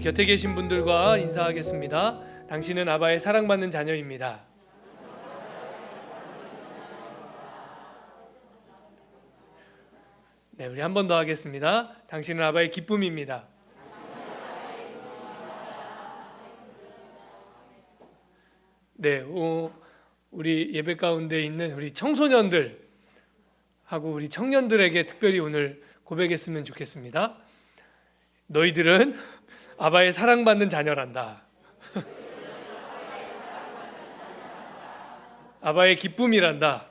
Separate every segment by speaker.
Speaker 1: 곁에 계신 분들과 인사하겠습니다. 당신은 아바의 사랑받는 자녀입니다. 네, 우리 한 번 더 하겠습니다. 당신은 아바의 기쁨입니다. 네, 우리 예배 가운데 있는 우리 청소년들 하고 우리 청년들에게 특별히 오늘 고백했으면 좋겠습니다. 너희들은 아바의 사랑받는 자녀란다. 아바의 기쁨이란다.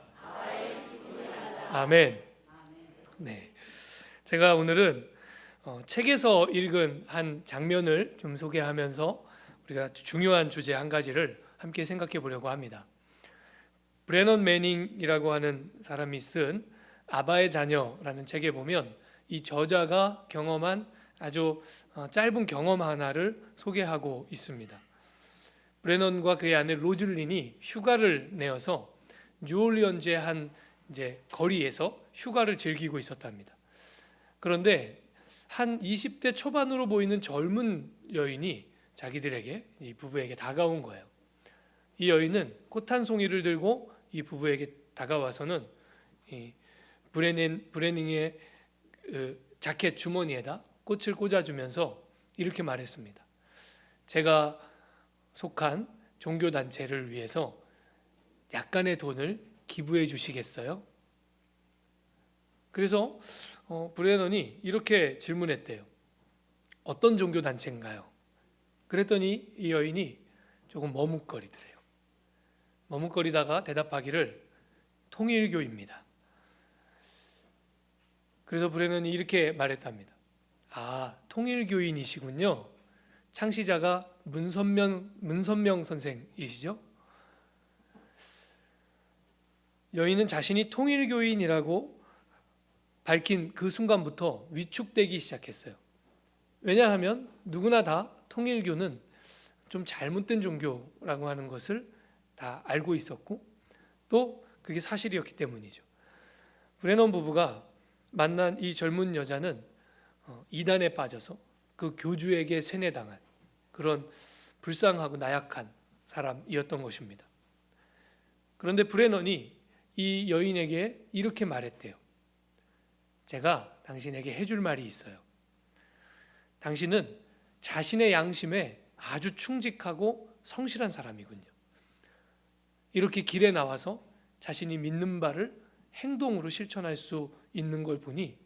Speaker 1: 아멘. 네, 제가 오늘은 책에서 읽은 한 장면을 좀 소개하면서 우리가 중요한 주제 한 가지를 함께 생각해 보려고 합니다. 브래넌 매닝이라고 하는 사람이 쓴 아바의 자녀라는 책에 보면 이 저자가 경험한 아주 짧은 경험 하나를 소개하고 있습니다. 브래넌과 그의 아내 로즐린이 휴가를 내어서 뉴올리언즈의 한 거리에서 휴가를 즐기고 있었답니다. 그런데 한 20대 초반으로 보이는 젊은 여인이 자기들에게, 이 부부에게 다가온 거예요. 이 여인은 꽃 한 송이를 들고 이 부부에게 다가와서는 이 브래닝의 자켓 주머니에다 꽃을 꽂아주면서 이렇게 말했습니다. 제가 속한 종교단체를 위해서 약간의 돈을 기부해 주시겠어요? 그래서 브래넌이 이렇게 질문했대요. 어떤 종교단체인가요? 그랬더니 이 여인이 조금 머뭇거리더래요. 머뭇거리다가 대답하기를 통일교입니다. 그래서 브래넌이 이렇게 말했답니다. 아, 통일교인이시군요. 창시자가 문선명 선생이시죠? 여인은 자신이 통일교인이라고 밝힌 그 순간부터 위축되기 시작했어요. 왜냐하면 누구나 다 통일교는 좀 잘못된 종교라고 하는 것을 다 알고 있었고 또 그게 사실이었기 때문이죠. 브래넌 부부가 만난 이 젊은 여자는 이단에 빠져서 그 교주에게 세뇌당한 그런 불쌍하고 나약한 사람이었던 것입니다. 그런데 브래넌이 이 여인에게 이렇게 말했대요. 제가 당신에게 해줄 말이 있어요. 당신은 자신의 양심에 아주 충직하고 성실한 사람이군요. 이렇게 길에 나와서 자신이 믿는 바를 행동으로 실천할 수 있는 걸 보니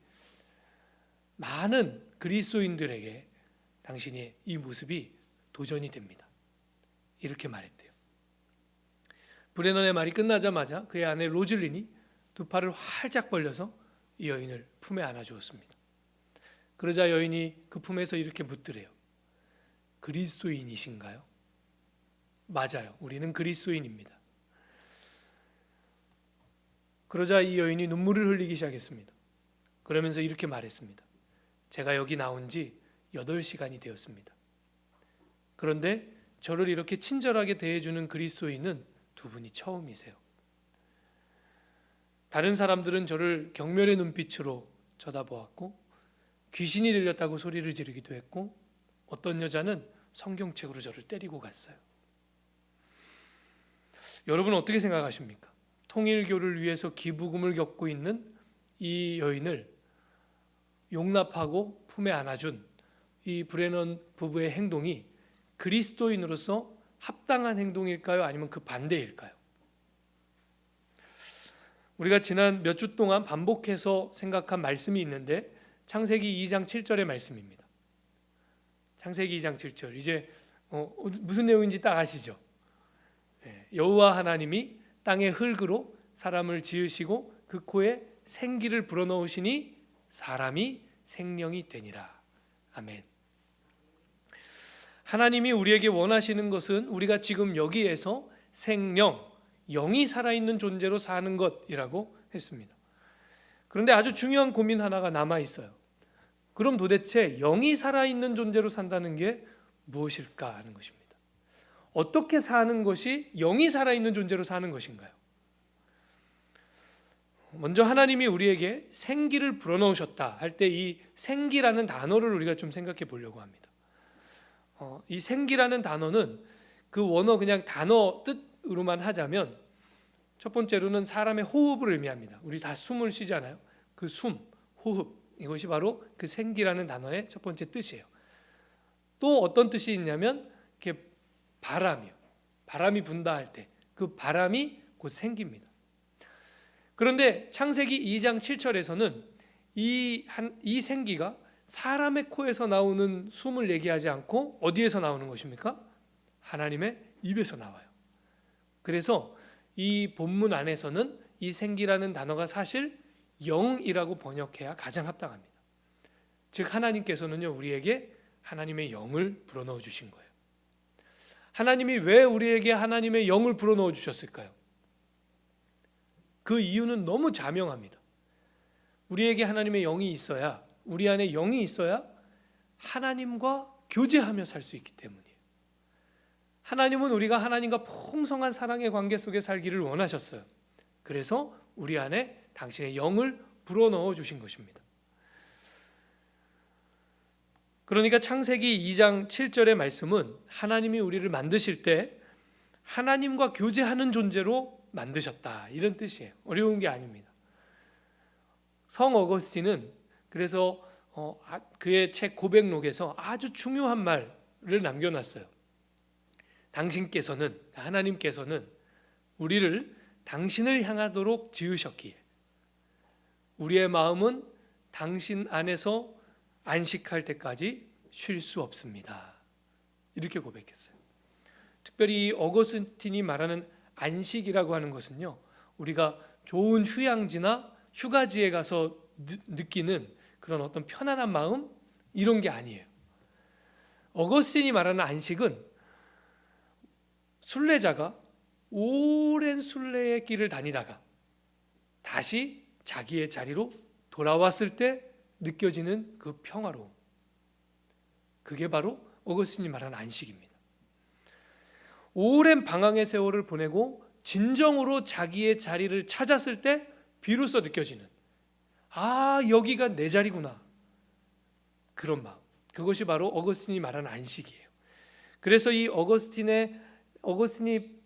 Speaker 1: 많은 그리스도인들에게 당신의 이 모습이 도전이 됩니다. 이렇게 말했대요. 브래넌의 말이 끝나자마자 그의 아내 로즐린이 두 팔을 활짝 벌려서 이 여인을 품에 안아주었습니다. 그러자 여인이 그 품에서 이렇게 묻더래요. 그리스도인이신가요? 맞아요. 우리는 그리스도인입니다. 그러자 이 여인이 눈물을 흘리기 시작했습니다. 그러면서 이렇게 말했습니다. 제가 여기 나온 지 8시간이 되었습니다. 그런데 저를 이렇게 친절하게 대해주는 그리스도인은 두 분이 처음이세요. 다른 사람들은 저를 경멸의 눈빛으로 쳐다보았고 귀신이 들렸다고 소리를 지르기도 했고 어떤 여자는 성경책으로 저를 때리고 갔어요. 여러분은 어떻게 생각하십니까? 통일교를 위해서 기부금을 겪고 있는 이 여인을 용납하고 품에 안아준 이 브래넌 부부의 행동이 그리스도인으로서 합당한 행동일까요? 아니면 그 반대일까요? 우리가 지난 몇 주 동안 반복해서 생각한 말씀이 있는데 창세기 2장 7절의 말씀입니다. 창세기 2장 7절. 이제 무슨 내용인지 딱 아시죠? 여호와 하나님이 땅의 흙으로 사람을 지으시고 그 코에 생기를 불어넣으시니 사람이 생명이 되니라. 아멘. 하나님이 우리에게 원하시는 것은 우리가 지금 여기에서 생명, 영이 살아있는 존재로 사는 것이라고 했습니다. 그런데 아주 중요한 고민 하나가 남아 있어요. 그럼 도대체 영이 살아있는 존재로 산다는 게 무엇일까 하는 것입니다. 어떻게 사는 것이 영이 살아있는 존재로 사는 것인가요? 먼저 하나님이 우리에게 생기를 불어넣으셨다 할 때 이 생기라는 단어를 우리가 좀 생각해 보려고 합니다. 이 생기라는 단어는 그 원어 그냥 단어 뜻으로만 하자면 첫 번째로는 사람의 호흡을 의미합니다. 우리 다 숨을 쉬잖아요. 그 숨, 호흡, 이것이 바로 그 생기라는 단어의 첫 번째 뜻이에요. 또 어떤 뜻이 있냐면 이렇게 바람이요. 바람이 분다 할 때 그 바람이 곧 생기입니다. 그런데 창세기 2장 7절에서는 이 생기가 사람의 코에서 나오는 숨을 얘기하지 않고 어디에서 나오는 것입니까? 하나님의 입에서 나와요. 그래서 이 본문 안에서는 이 생기라는 단어가 사실 영이라고 번역해야 가장 합당합니다. 즉 하나님께서는요, 우리에게 하나님의 영을 불어넣어 주신 거예요. 하나님이 왜 우리에게 하나님의 영을 불어넣어 주셨을까요? 그 이유는 너무 자명합니다. 우리에게 하나님의 영이 있어야, 우리 안에 영이 있어야 하나님과 교제하며 살 수 있기 때문이에요. 하나님은 우리가 하나님과 풍성한 사랑의 관계 속에 살기를 원하셨어요. 그래서 우리 안에 당신의 영을 불어넣어 주신 것입니다. 그러니까 창세기 2장 7절의 말씀은 하나님이 우리를 만드실 때 하나님과 교제하는 존재로 만드셨다, 이런 뜻이에요. 어려운 게 아닙니다. 성 어거스틴은 그래서 그의 책 고백록에서 아주 중요한 말을 남겨놨어요. 당신께서는, 하나님께서는 우리를 당신을 향하도록 지으셨기에 우리의 마음은 당신 안에서 안식할 때까지 쉴 수 없습니다. 이렇게 고백했어요. 특별히 어거스틴이 말하는 안식이라고 하는 것은요, 우리가 좋은 휴양지나 휴가지에 가서 느끼는 그런 어떤 편안한 마음, 이런 게 아니에요. 어거스틴이 말하는 안식은 순례자가 오랜 순례의 길을 다니다가 다시 자기의 자리로 돌아왔을 때 느껴지는 그 평화로움, 그게 바로 어거스틴이 말하는 안식입니다. 오랜 방황의 세월을 보내고 진정으로 자기의 자리를 찾았을 때 비로소 느껴지는, 아, 여기가 내 자리구나, 그런 마음, 그것이 바로 어거스틴이 말하는 안식이에요. 그래서 이 어거스틴이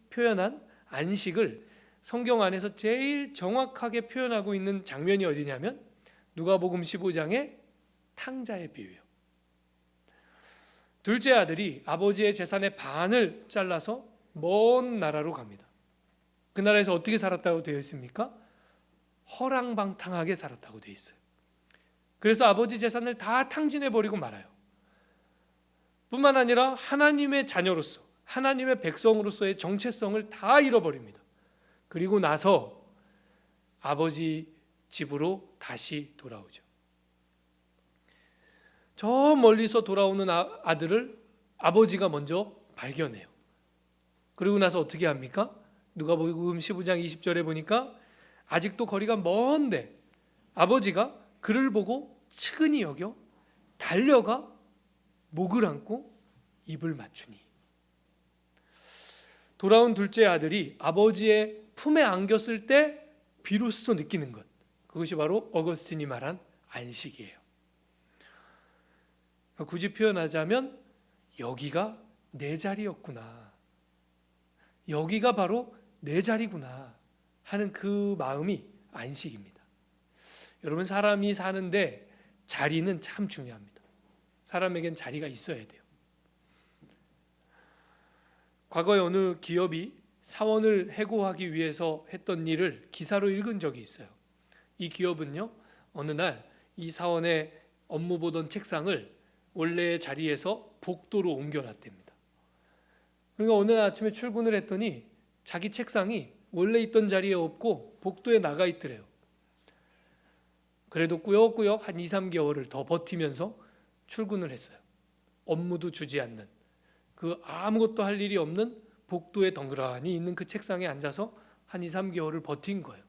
Speaker 1: 표현한 안식을 성경 안에서 제일 정확하게 표현하고 있는 장면이 어디냐면 누가복음 15장의 탕자의 비유예요. 둘째 아들이 아버지의 재산의 반을 잘라서 먼 나라로 갑니다. 그 나라에서 어떻게 살았다고 되어 있습니까? 허랑방탕하게 살았다고 되어 있어요. 그래서 아버지 재산을 다 탕진해버리고 말아요. 뿐만 아니라 하나님의 자녀로서, 하나님의 백성으로서의 정체성을 다 잃어버립니다. 그리고 나서 아버지 집으로 다시 돌아오죠. 저 멀리서 돌아오는 아들을 아버지가 먼저 발견해요. 그리고 나서 어떻게 합니까? 누가복음 15장 20절에 보니까 아직도 거리가 먼데 아버지가 그를 보고 측은히 여겨 달려가 목을 안고 입을 맞추니, 돌아온 둘째 아들이 아버지의 품에 안겼을 때 비로소 느끼는 것, 그것이 바로 어거스틴이 말한 안식이에요. 굳이 표현하자면 여기가 내 자리였구나, 여기가 바로 내 자리구나 하는 그 마음이 안식입니다. 여러분, 사람이 사는데 자리는 참 중요합니다. 사람에겐 자리가 있어야 돼요. 과거에 어느 기업이 사원을 해고하기 위해서 했던 일을 기사로 읽은 적이 있어요. 이 기업은요, 어느 날 이 사원의 업무 보던 책상을 원래의 자리에서 복도로 옮겨놨답니다. 그러니까 오늘 아침에 출근을 했더니 자기 책상이 원래 있던 자리에 없고 복도에 나가 있더래요. 그래도 꾸역꾸역 한 2, 3개월을 더 버티면서 출근을 했어요. 업무도 주지 않는, 그 아무것도 할 일이 없는 복도에 덩그러니 있는 그 책상에 앉아서 한 2, 3개월을 버틴 거예요.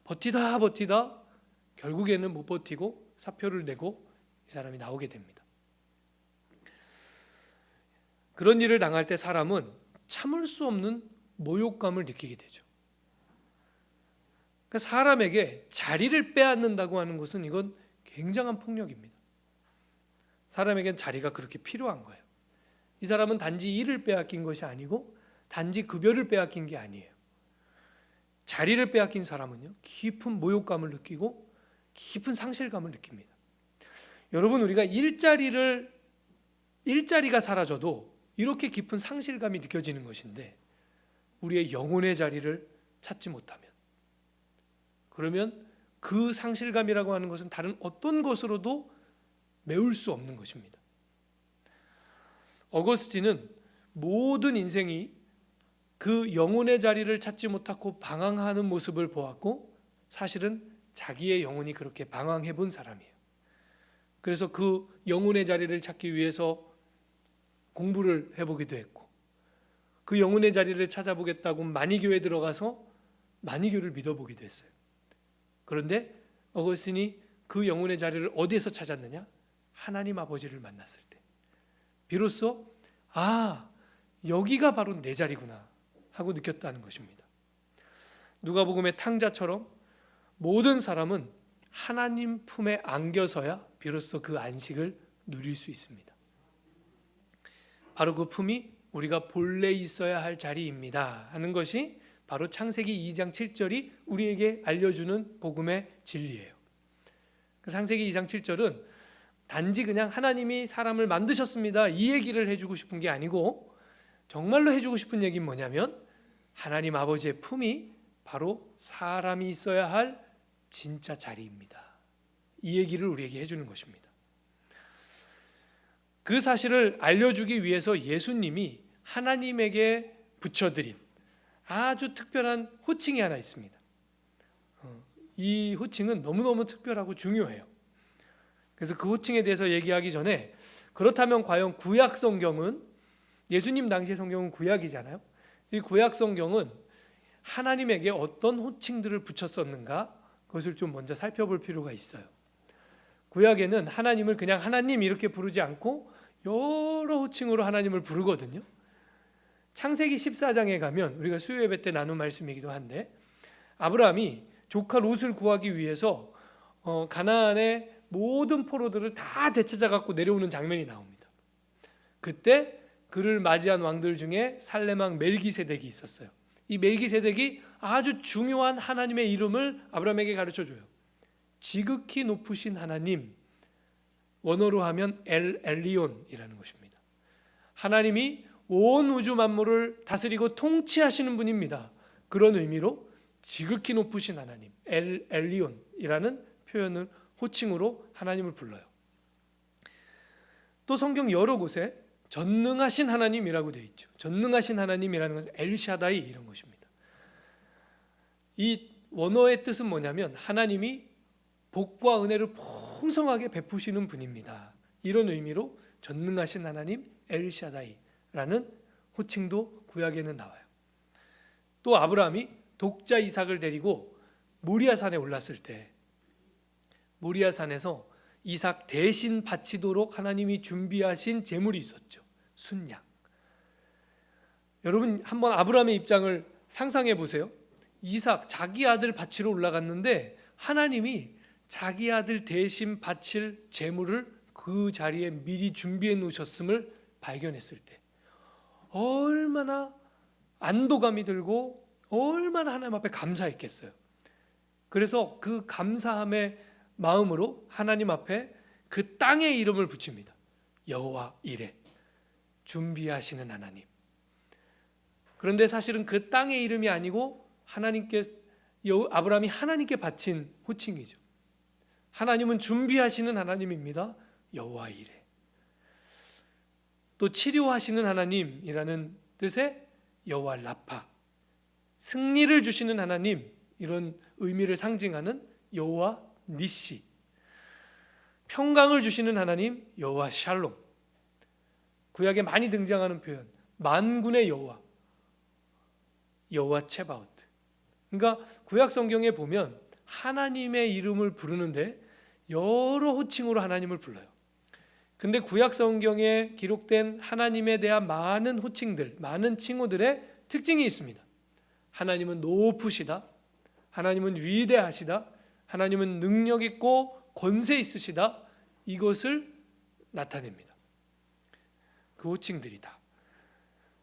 Speaker 1: 버티다 결국에는 못 버티고 사표를 내고 이 사람이 나오게 됩니다. 그런 일을 당할 때 사람은 참을 수 없는 모욕감을 느끼게 되죠. 그러니까 사람에게 자리를 빼앗는다고 하는 것은 이건 굉장한 폭력입니다. 사람에겐 자리가 그렇게 필요한 거예요. 이 사람은 단지 일을 빼앗긴 것이 아니고 단지 급여를 빼앗긴 게 아니에요. 자리를 빼앗긴 사람은요, 깊은 모욕감을 느끼고 깊은 상실감을 느낍니다. 여러분, 우리가 일자리가 사라져도 이렇게 깊은 상실감이 느껴지는 것인데, 우리의 영혼의 자리를 찾지 못하면, 그러면 그 상실감이라고 하는 것은 다른 어떤 것으로도 메울 수 없는 것입니다. 어거스틴은 모든 인생이 그 영혼의 자리를 찾지 못하고 방황하는 모습을 보았고, 사실은 자기의 영혼이 그렇게 방황해 본 사람이에요. 그래서 그 영혼의 자리를 찾기 위해서 공부를 해보기도 했고, 그 영혼의 자리를 찾아보겠다고 마니교에 들어가서 마니교를 믿어보기도 했어요. 그런데 어거스틴이 그 영혼의 자리를 어디에서 찾았느냐? 하나님 아버지를 만났을 때 비로소 여기가 바로 내 자리구나 하고 느꼈다는 것입니다. 누가복음의 탕자처럼 모든 사람은 하나님 품에 안겨서야 비로소 그 안식을 누릴 수 있습니다. 바로 그 품이 우리가 본래 있어야 할 자리입니다 하는 것이 바로 창세기 2장 7절이 우리에게 알려주는 복음의 진리예요. 창세기 2장 7절은 단지 그냥 하나님이 사람을 만드셨습니다 이 얘기를 해주고 싶은 게 아니고, 정말로 해주고 싶은 얘기는 뭐냐면 하나님 아버지의 품이 바로 사람이 있어야 할 진짜 자리입니다. 이 얘기를 우리에게 해주는 것입니다. 그 사실을 알려주기 위해서 예수님이 하나님에게 붙여드린 아주 특별한 호칭이 하나 있습니다. 이 호칭은 너무너무 특별하고 중요해요. 그래서 그 호칭에 대해서 얘기하기 전에, 그렇다면 과연 구약 성경은, 예수님 당시의 성경은 구약이잖아요. 이 구약 성경은 하나님에게 어떤 호칭들을 붙였었는가, 그것을 좀 먼저 살펴볼 필요가 있어요. 구약에는 하나님을 그냥 하나님 이렇게 부르지 않고 여러 호칭으로 하나님을 부르거든요. 창세기 14장에 가면, 우리가 수요 예배 때 나눈 말씀이기도 한데, 아브라함이 조카 롯을 구하기 위해서 가나안의 모든 포로들을 다 되찾아 갖고 내려오는 장면이 나옵니다. 그때 그를 맞이한 왕들 중에 살레망 멜기세덱이 있었어요. 이 멜기세덱이 아주 중요한 하나님의 이름을 아브라함에게 가르쳐줘요. 지극히 높으신 하나님, 원어로 하면 엘리온이라는 것입니다. 하나님이 온 우주 만물을 다스리고 통치하시는 분입니다. 그런 의미로 지극히 높으신 하나님, 엘리온이라는 표현을 호칭으로 하나님을 불러요. 또 성경 여러 곳에 전능하신 하나님이라고 되어 있죠. 전능하신 하나님이라는 것은 엘샤다이 이런 것입니다. 이 원어의 뜻은 뭐냐면 하나님이 복과 은혜를 풍성하게 베푸시는 분입니다. 이런 의미로 전능하신 하나님 엘샤다이라는 호칭도 구약에는 나와요. 또 아브라함이 독자 이삭을 데리고 모리아산에 올랐을 때, 모리아산에서 이삭 대신 바치도록 하나님이 준비하신 제물이 있었죠. 순양. 여러분 한번 아브라함의 입장을 상상해 보세요. 이삭 자기 아들 바치러 올라갔는데 하나님이 자기 아들 대신 바칠 제물을 그 자리에 미리 준비해 놓으셨음을 발견했을 때 얼마나 안도감이 들고 얼마나 하나님 앞에 감사했겠어요. 그래서 그 감사함의 마음으로 하나님 앞에 그 땅의 이름을 붙입니다. 여호와 이레, 준비하시는 하나님. 그런데 사실은 그 땅의 이름이 아니고 아브라함이 하나님께 바친 호칭이죠. 하나님은 준비하시는 하나님입니다. 여호와 이레. 또 치료하시는 하나님이라는 뜻의 여호와 라파, 승리를 주시는 하나님, 이런 의미를 상징하는 여호와 니시, 평강을 주시는 하나님 여호와 샬롬. 구약에 많이 등장하는 표현, 만군의 여호와, 여호와 체바오트. 그러니까 구약 성경에 보면 하나님의 이름을 부르는데 여러 호칭으로 하나님을 불러요. 근데 구약 성경에 기록된 하나님에 대한 많은 호칭들, 많은 칭호들의 특징이 있습니다. 하나님은 높으시다, 하나님은 위대하시다, 하나님은 능력 있고 권세 있으시다, 이것을 나타냅니다. 그 호칭들이다.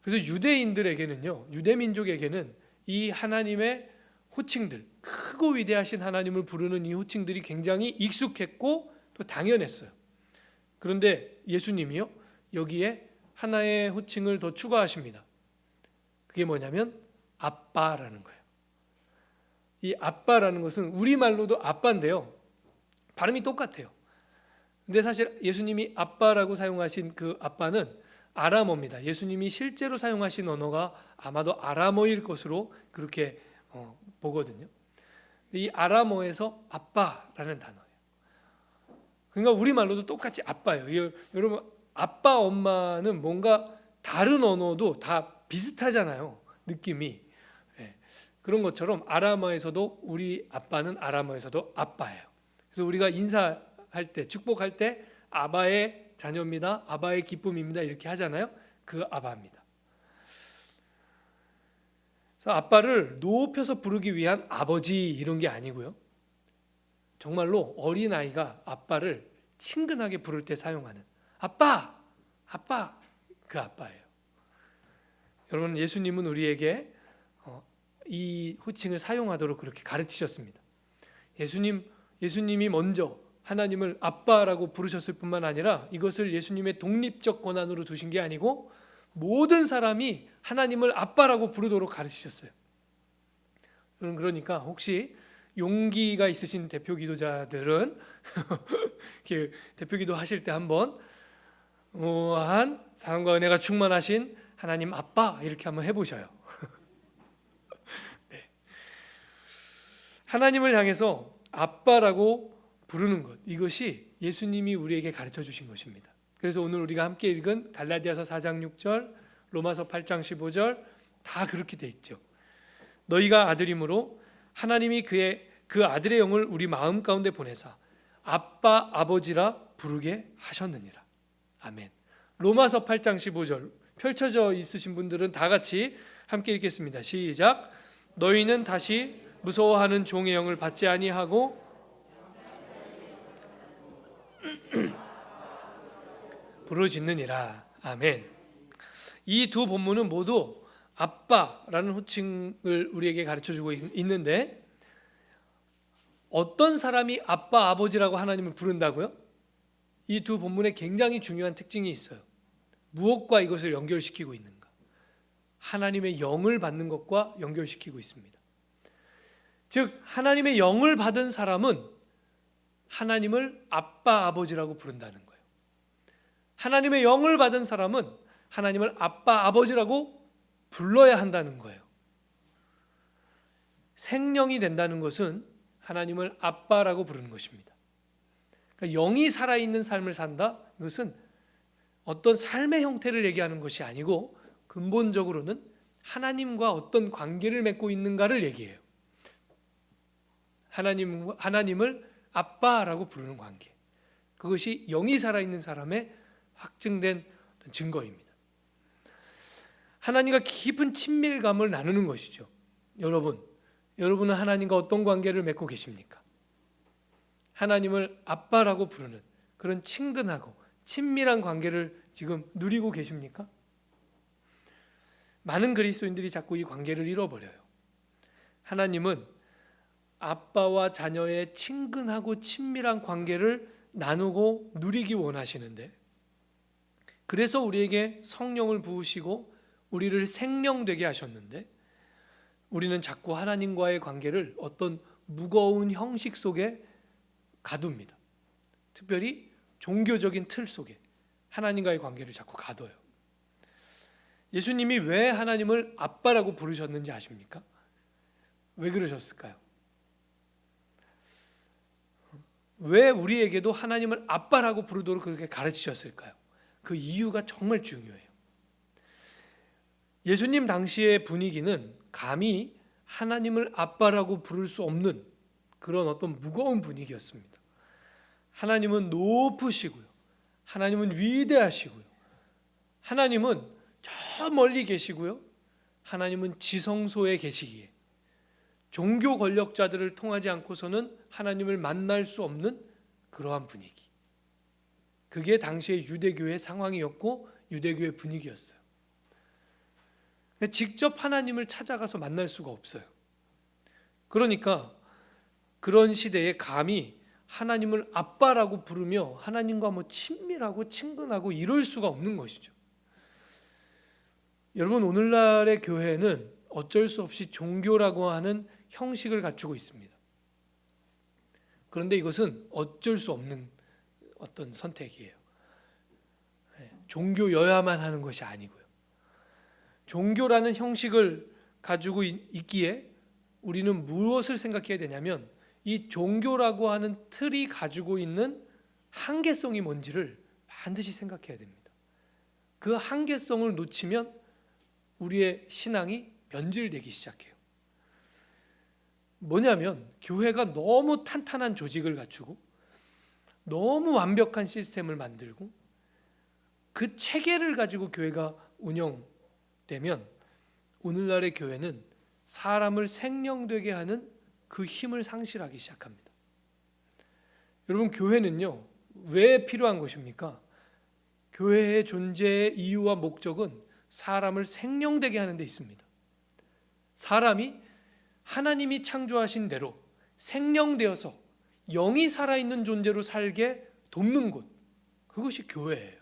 Speaker 1: 그래서 유대인들에게는요, 유대민족에게는 이 하나님의 호칭들, 크고 위대하신 하나님을 부르는 이 호칭들이 굉장히 익숙했고 또 당연했어요. 그런데 예수님이요, 여기에 하나의 호칭을 더 추가하십니다. 그게 뭐냐면 아빠라는 거예요. 이 아빠라는 것은 우리말로도 아빠인데요, 발음이 똑같아요. 근데 사실 예수님이 아빠라고 사용하신 그 아빠는 아람어입니다. 예수님이 실제로 사용하신 언어가 아마도 아람어일 것으로 그렇게 보거든요. 이 아람어에서 아빠라는 단어예요. 그러니까 우리말로도 똑같이 아빠예요. 여러분, 아빠 엄마는 뭔가 다른 언어도 다 비슷하잖아요, 느낌이. 그런 것처럼 아람어에서도 우리 아빠는 아람어에서도 아빠예요. 그래서 우리가 인사할 때, 축복할 때 아바의 자녀입니다, 아바의 기쁨입니다 이렇게 하잖아요. 그 아바입니다. 그래서 아빠를 높여서 부르기 위한 아버지 이런 게 아니고요, 정말로 어린아이가 아빠를 친근하게 부를 때 사용하는 아빠, 아빠, 그 아빠예요. 여러분, 예수님은 우리에게 이 호칭을 사용하도록 그렇게 가르치셨습니다. 예수님이 먼저 하나님을 아빠라고 부르셨을 뿐만 아니라 이것을 예수님의 독립적 권한으로 두신 게 아니고 모든 사람이 하나님을 아빠라고 부르도록 가르치셨어요. 여러분, 그러니까 혹시 용기가 있으신 대표 기도자들은 대표 기도 하실 때 한번 한 사랑과 은혜가 충만하신 하나님 아빠 이렇게 한번 해보셔요. 네. 하나님을 향해서 아빠라고 부르는 것, 이것이 예수님이 우리에게 가르쳐 주신 것입니다. 그래서 오늘 우리가 함께 읽은 갈라디아서 4장 6절, 로마서 8장 15절 다 그렇게 돼 있죠. 너희가 아들이므로 하나님이 그 아들의 영을 우리 마음 가운데 보내사 아빠 아버지라 부르게 하셨느니라. 아멘. 로마서 8장 15절 펼쳐져 있으신 분들은 다 같이 함께 읽겠습니다. 시작. 너희는 다시 무서워하는 종의 영을 받지 아니하고 부르짖느니라. 아멘. 이 두 본문은 모두 아빠라는 호칭을 우리에게 가르쳐주고 있는데, 어떤 사람이 아빠 아버지라고 하나님을 부른다고요? 이 두 본문에 굉장히 중요한 특징이 있어요. 무엇과 이것을 연결시키고 있는가? 하나님의 영을 받는 것과 연결시키고 있습니다. 즉 하나님의 영을 받은 사람은 하나님을 아빠 아버지라고 부른다는 거예요. 하나님의 영을 받은 사람은 하나님을 아빠 아버지라고 불러야 한다는 거예요. 생명이 된다는 것은 하나님을 아빠라고 부르는 것입니다. 그러니까 영이 살아있는 삶을 산다, 이것은 어떤 삶의 형태를 얘기하는 것이 아니고 근본적으로는 하나님과 어떤 관계를 맺고 있는가를 얘기해요. 하나님을 아빠라고 부르는 관계, 그것이 영이 살아있는 사람의 확증된 증거입니다. 하나님과 깊은 친밀감을 나누는 것이죠. 여러분은 하나님과 어떤 관계를 맺고 계십니까? 하나님을 아빠라고 부르는 그런 친근하고 친밀한 관계를 지금 누리고 계십니까? 많은 그리스도인들이 자꾸 이 관계를 잃어버려요. 하나님은 아빠와 자녀의 친근하고 친밀한 관계를 나누고 누리기 원하시는데, 그래서 우리에게 성령을 부으시고 우리를 생명되게 하셨는데, 우리는 자꾸 하나님과의 관계를 어떤 무거운 형식 속에 가둡니다. 특별히 종교적인 틀 속에 하나님과의 관계를 자꾸 가둬요. 예수님이 왜 하나님을 아빠라고 부르셨는지 아십니까? 왜 그러셨을까요? 왜 우리에게도 하나님을 아빠라고 부르도록 그렇게 가르치셨을까요? 그 이유가 정말 중요해요. 예수님 당시의 분위기는 감히 하나님을 아빠라고 부를 수 없는 그런 어떤 무거운 분위기였습니다. 하나님은 높으시고요, 하나님은 위대하시고요, 하나님은 저 멀리 계시고요, 하나님은 지성소에 계시기에 종교 권력자들을 통하지 않고서는 하나님을 만날 수 없는 그러한 분위기, 그게 당시의 유대교의 상황이었고 유대교의 분위기였어요. 직접 하나님을 찾아가서 만날 수가 없어요. 그러니까 그런 시대에 감히 하나님을 아빠라고 부르며 하나님과 친밀하고 친근하고 이럴 수가 없는 것이죠. 여러분, 오늘날의 교회는 어쩔 수 없이 종교라고 하는 형식을 갖추고 있습니다. 그런데 이것은 어쩔 수 없는 어떤 선택이에요. 종교여야만 하는 것이 아니고요. 종교라는 형식을 가지고 있기에 우리는 무엇을 생각해야 되냐면 이 종교라고 하는 틀이 가지고 있는 한계성이 뭔지를 반드시 생각해야 됩니다. 그 한계성을 놓치면 우리의 신앙이 변질되기 시작해요. 뭐냐면 교회가 너무 탄탄한 조직을 갖추고 너무 완벽한 시스템을 만들고 그 체계를 가지고 교회가 운영되면 오늘날의 교회는 사람을 생령되게 하는 그 힘을 상실하기 시작합니다. 여러분, 교회는요, 왜 필요한 것입니까? 교회의 존재의 이유와 목적은 사람을 생령되게 하는 데 있습니다. 사람이 하나님이 창조하신 대로 생령되어서 영이 살아있는 존재로 살게 돕는 곳, 그것이 교회예요.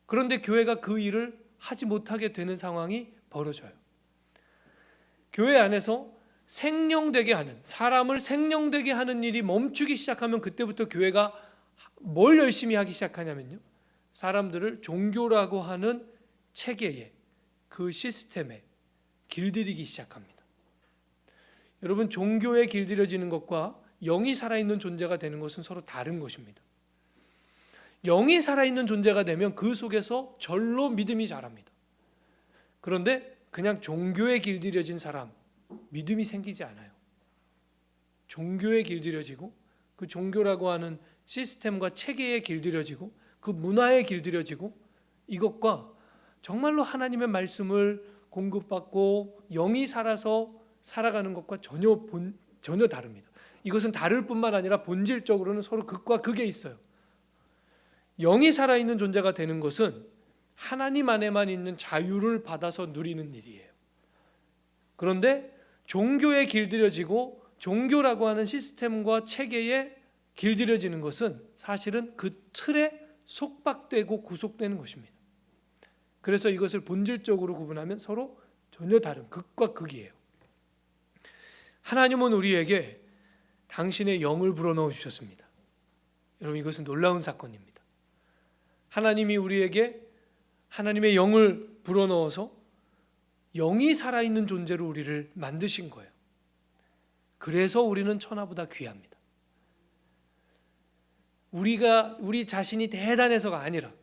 Speaker 1: 그런데 교회가 그 일을 하지 못하게 되는 상황이 벌어져요. 교회 안에서 생령되게 하는, 사람을 생령되게 하는 일이 멈추기 시작하면 그때부터 교회가 뭘 열심히 하기 시작하냐면요, 사람들을 종교라고 하는 체계에, 그 시스템에 길들이기 시작합니다. 여러분, 종교에 길들여지는 것과 영이 살아있는 존재가 되는 것은 서로 다른 것입니다. 영이 살아있는 존재가 되면 그 속에서 절로 믿음이 자랍니다. 그런데 그냥 종교에 길들여진 사람, 믿음이 생기지 않아요. 종교에 길들여지고 그 종교라고 하는 시스템과 체계에 길들여지고 그 문화에 길들여지고 이것과 정말로 하나님의 말씀을 공급받고 영이 살아서 살아가는 것과 전혀 다릅니다. 이것은 다를 뿐만 아니라 본질적으로는 서로 극과 극에 있어요. 영이 살아있는 존재가 되는 것은 하나님 안에만 있는 자유를 받아서 누리는 일이에요. 그런데 종교에 길들여지고 종교라고 하는 시스템과 체계에 길들여지는 것은 사실은 그 틀에 속박되고 구속되는 것입니다. 그래서 이것을 본질적으로 구분하면 서로 전혀 다른 극과 극이에요. 하나님은 우리에게 당신의 영을 불어넣어 주셨습니다. 여러분, 이것은 놀라운 사건입니다. 하나님이 우리에게 하나님의 영을 불어넣어서 영이 살아있는 존재로 우리를 만드신 거예요. 그래서 우리는 천하보다 귀합니다. 우리 자신이 대단해서가 아니라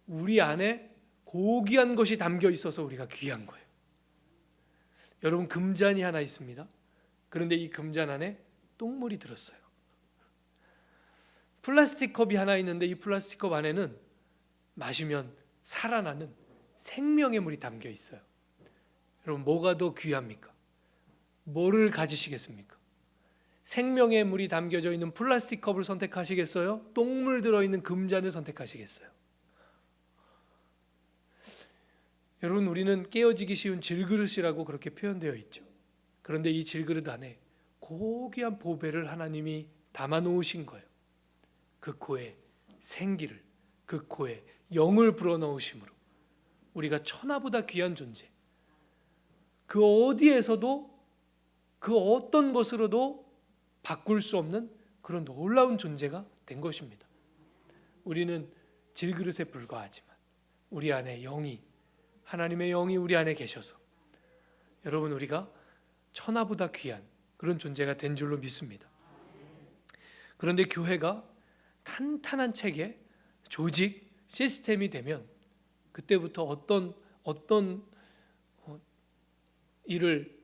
Speaker 1: 우리 안에 고귀한 것이 담겨 있어서 우리가 귀한 거예요. 여러분, 금잔이 하나 있습니다. 그런데 이 금잔 안에 똥물이 들었어요. 플라스틱 컵이 하나 있는데 이 플라스틱 컵 안에는 마시면 살아나는 생명의 물이 담겨 있어요. 여러분, 뭐가 더 귀합니까? 뭐를 가지시겠습니까? 생명의 물이 담겨져 있는 플라스틱 컵을 선택하시겠어요? 똥물 들어있는 금잔을 선택하시겠어요? 여러분, 우리는 깨어지기 쉬운 질그릇이라고 그렇게 표현되어 있죠. 그런데 이 질그릇 안에 고귀한 보배를 하나님이 담아 놓으신 거예요. 그 코에 생기를, 그 코에 영을 불어넣으심으로 우리가 천하보다 귀한 존재, 그 어디에서도 그 어떤 것으로도 바꿀 수 없는 그런 놀라운 존재가 된 것입니다. 우리는 질그릇에 불과하지만 우리 안에 영이, 하나님의 영이 우리 안에 계셔서 여러분, 우리가 천하보다 귀한 그런 존재가 된 줄로 믿습니다. 그런데 교회가 탄탄한 체계, 조직, 시스템이 되면 그때부터 어떤 일을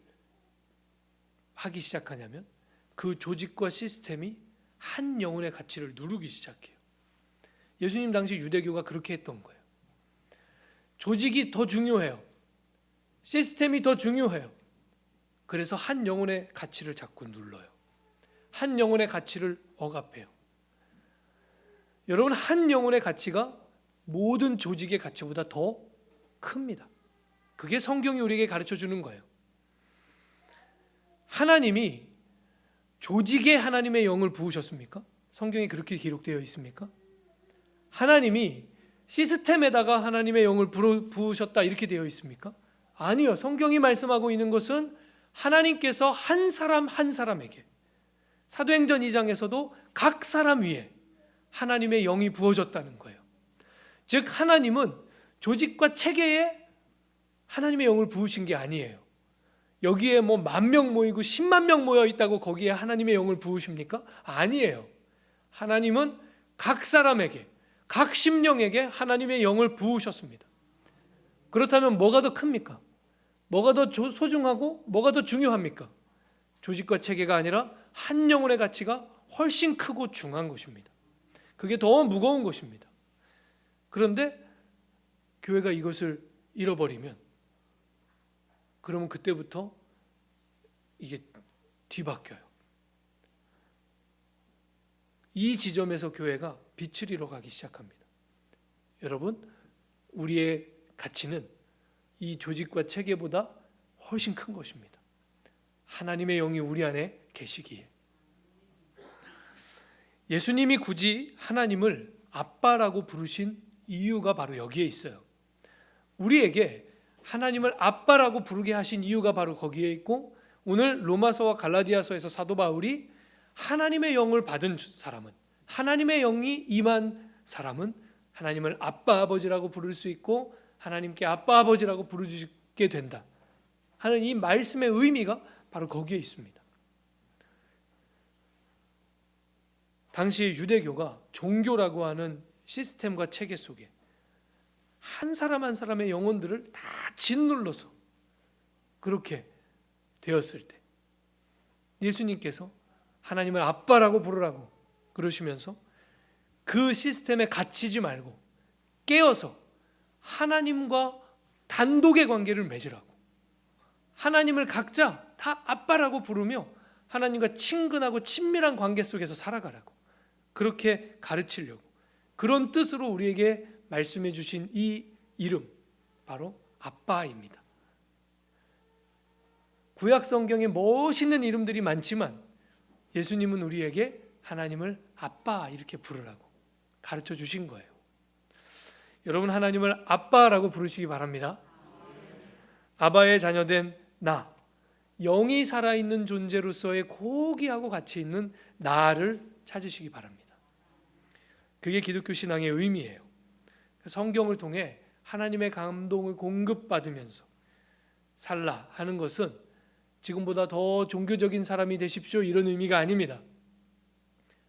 Speaker 1: 하기 시작하냐면 그 조직과 시스템이 한 영혼의 가치를 누르기 시작해요. 예수님 당시 유대교가 그렇게 했던 거예요. 조직이 더 중요해요. 시스템이 더 중요해요. 그래서 한 영혼의 가치를 자꾸 눌러요. 한 영혼의 가치를 억압해요. 여러분, 한 영혼의 가치가 모든 조직의 가치보다 더 큽니다. 그게 성경이 우리에게 가르쳐 주는 거예요. 하나님이 조직에 하나님의 영을 부으셨습니까? 성경에 그렇게 기록되어 있습니까? 하나님이 시스템에다가 하나님의 영을 부으셨다 이렇게 되어 있습니까? 아니요. 성경이 말씀하고 있는 것은 하나님께서 한 사람 한 사람에게, 사도행전 2장에서도 각 사람 위에 하나님의 영이 부어졌다는 거예요. 즉 하나님은 조직과 체계에 하나님의 영을 부으신 게 아니에요. 여기에 뭐 10,000명 모이고 10만 명 모여 있다고 거기에 하나님의 영을 부으십니까? 아니에요. 하나님은 각 사람에게, 각 심령에게 하나님의 영을 부으셨습니다. 그렇다면 뭐가 더 큽니까? 뭐가 더 소중하고 뭐가 더 중요합니까? 조직과 체계가 아니라 한 영혼의 가치가 훨씬 크고 중요한 것입니다. 그게 더 무거운 것입니다. 그런데 교회가 이것을 잃어버리면, 그러면 그때부터 이게 뒤바뀌어요. 이 지점에서 교회가 빛을 잃어가기 시작합니다. 여러분, 우리의 가치는 이 조직과 체계보다 훨씬 큰 것입니다. 하나님의 영이 우리 안에 계시기에. 예수님이 굳이 하나님을 아빠라고 부르신 이유가 바로 여기에 있어요. 우리에게 하나님을 아빠라고 부르게 하신 이유가 바로 거기에 있고, 오늘 로마서와 갈라디아서에서 사도 바울이 하나님의 영을 받은 사람은, 하나님의 영이 임한 사람은 하나님을 아빠 아버지라고 부를 수 있고 하나님께 아빠 아버지라고 부르게 된다 하는 이 말씀의 의미가 바로 거기에 있습니다. 당시 유대교가 종교라고 하는 시스템과 체계 속에 한 사람 한 사람의 영혼들을 다 짓눌러서 그렇게 되었을 때 예수님께서 하나님을 아빠라고 부르라고 그러시면서 그 시스템에 갇히지 말고 깨어서 하나님과 단독의 관계를 맺으라고, 하나님을 각자 다 아빠라고 부르며 하나님과 친근하고 친밀한 관계 속에서 살아가라고, 그렇게 가르치려고, 그런 뜻으로 우리에게 말씀해 주신 이 이름, 바로 아빠입니다. 구약 성경에 멋있는 이름들이 많지만 예수님은 우리에게 하나님을 아빠 이렇게 부르라고 가르쳐 주신 거예요. 여러분, 하나님을 아빠라고 부르시기 바랍니다. 아바의 자녀된 나, 영이 살아있는 존재로서의 고귀하고 가치 있는 나를 찾으시기 바랍니다. 그게 기독교 신앙의 의미예요. 성경을 통해 하나님의 감동을 공급받으면서 살라 하는 것은 지금보다 더 종교적인 사람이 되십시오 이런 의미가 아닙니다.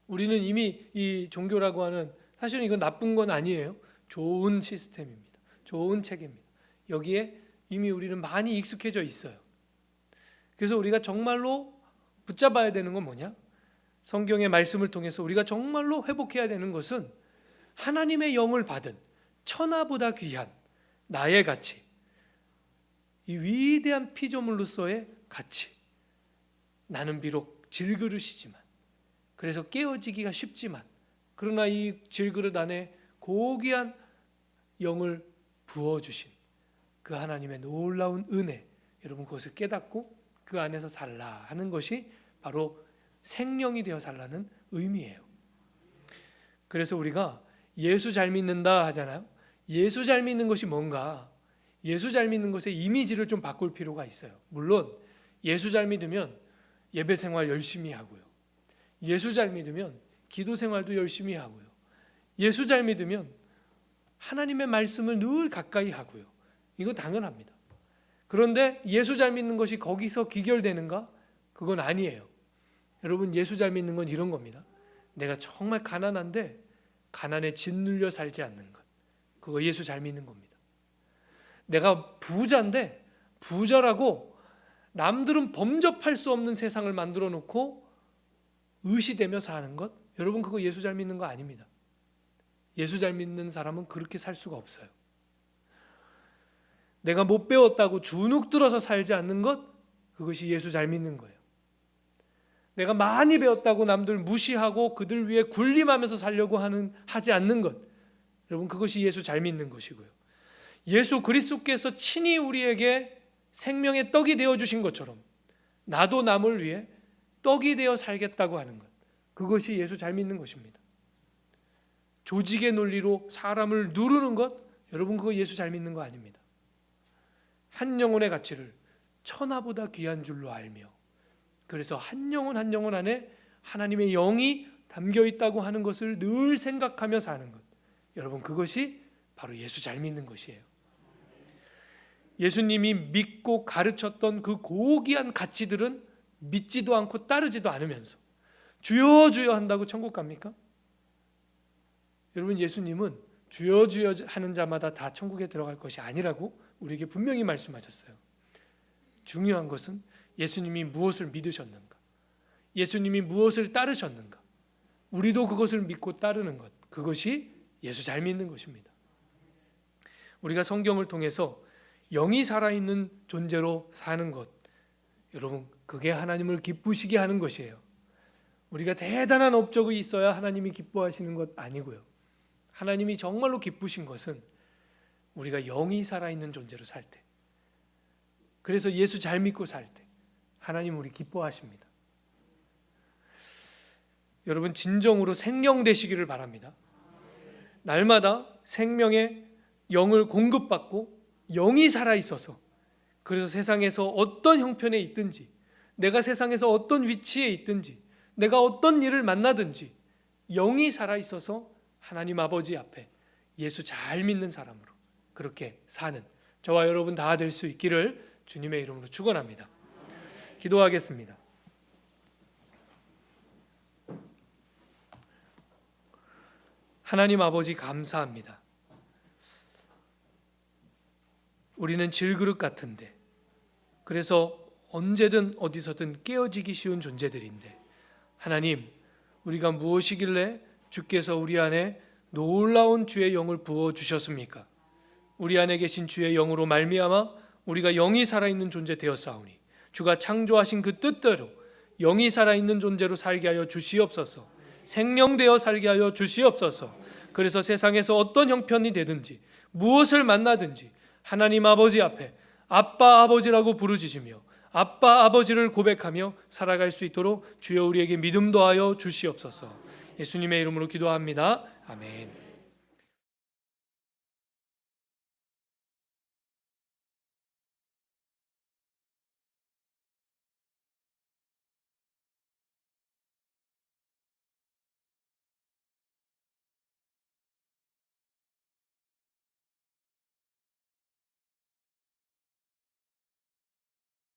Speaker 1: 우리는 이미 이 종교라고 하는, 사실은 이건 나쁜 건 아니에요. 좋은 시스템입니다. 좋은 체계입니다. 여기에 이미 우리는 많이 익숙해져 있어요. 그래서 우리가 정말로 붙잡아야 되는 건 뭐냐? 성경의 말씀을 통해서 우리가 정말로 회복해야 되는 것은 하나님의 영을 받은 천하보다 귀한 나의 가치, 이 위대한 피조물로서의 가치. 나는 비록 질그릇이지만, 그래서 깨어지기가 쉽지만, 그러나 이 질그릇 안에 고귀한 영을 부어주신 그 하나님의 놀라운 은혜, 여러분 그것을 깨닫고 그 안에서 살라 하는 것이 바로 생명이 되어 살라는 의미예요. 그래서 우리가 예수 잘 믿는다 하잖아요. 예수 잘 믿는 것이 뭔가, 예수 잘 믿는 것의 이미지를 좀 바꿀 필요가 있어요. 물론 예수 잘 믿으면 예배 생활 열심히 하고요, 예수 잘 믿으면 기도 생활도 열심히 하고요, 예수 잘 믿으면 하나님의 말씀을 늘 가까이 하고요. 이거 당연합니다. 그런데 예수 잘 믿는 것이 거기서 귀결되는가? 그건 아니에요. 여러분, 예수 잘 믿는 건 이런 겁니다. 내가 정말 가난한데 가난에 짓눌려 살지 않는 것, 그거 예수 잘 믿는 겁니다. 내가 부자인데 부자라고 남들은 범접할 수 없는 세상을 만들어 놓고 의시되며 사는 것, 여러분 그거 예수 잘 믿는 거 아닙니다. 예수 잘 믿는 사람은 그렇게 살 수가 없어요. 내가 못 배웠다고 주눅 들어서 살지 않는 것, 그것이 예수 잘 믿는 거예요. 내가 많이 배웠다고 남들 무시하고 그들 위해 군림하면서 살려고 하지 않는 것, 여러분 그것이 예수 잘 믿는 것이고요. 예수 그리스도께서 친히 우리에게 생명의 떡이 되어 주신 것처럼 나도 남을 위해 떡이 되어 살겠다고 하는 것, 그것이 예수 잘 믿는 것입니다. 조직의 논리로 사람을 누르는 것, 여러분 그거 예수 잘 믿는 거 아닙니다. 한 영혼의 가치를 천하보다 귀한 줄로 알며, 그래서 한 영혼 한 영혼 안에 하나님의 영이 담겨 있다고 하는 것을 늘 생각하며 사는 것, 여러분 그것이 바로 예수 잘 믿는 것이에요. 예수님이 믿고 가르쳤던 그 고귀한 가치들은 믿지도 않고 따르지도 않으면서 주여 주여 한다고 천국 갑니까? 여러분 예수님은 주여 주여 하는 자마다 다 천국에 들어갈 것이 아니라고 우리에게 분명히 말씀하셨어요. 중요한 것은 예수님이 무엇을 믿으셨는가, 예수님이 무엇을 따르셨는가, 우리도 그것을 믿고 따르는 것, 그것이 예수 잘 믿는 것입니다. 우리가 성경을 통해서 영이 살아있는 존재로 사는 것, 여러분 그게 하나님을 기쁘시게 하는 것이에요. 우리가 대단한 업적이 있어야 하나님이 기뻐하시는 것 아니고요. 하나님이 정말로 기쁘신 것은 우리가 영이 살아있는 존재로 살 때, 그래서 예수 잘 믿고 살 때 하나님 우리 기뻐하십니다. 여러분 진정으로 생명 되시기를 바랍니다. 날마다 생명의 영을 공급받고 영이 살아있어서, 그래서 세상에서 어떤 형편에 있든지, 내가 세상에서 어떤 위치에 있든지, 내가 어떤 일을 만나든지 영이 살아있어서 하나님 아버지 앞에 예수 잘 믿는 사람으로 그렇게 사는 저와 여러분 다 될 수 있기를 주님의 이름으로 축원합니다. 기도하겠습니다. 하나님 아버지 감사합니다. 우리는 질그릇 같은데, 그래서 언제든 어디서든 깨어지기 쉬운 존재들인데, 하나님 우리가 무엇이길래 주께서 우리 안에 놀라운 주의 영을 부어주셨습니까? 우리 안에 계신 주의 영으로 말미암아 우리가 영이 살아있는 존재 되었사오니 주가 창조하신 그 뜻대로 영이 살아있는 존재로 살게 하여 주시옵소서. 생명되어 살게 하여 주시옵소서. 그래서 세상에서 어떤 형편이 되든지 무엇을 만나든지 하나님 아버지 앞에 아빠 아버지라고 부르짖으며 아빠 아버지를 고백하며 살아갈 수 있도록 주여 우리에게 믿음 더하여 주시옵소서. 예수님의 이름으로 기도합니다. 아멘.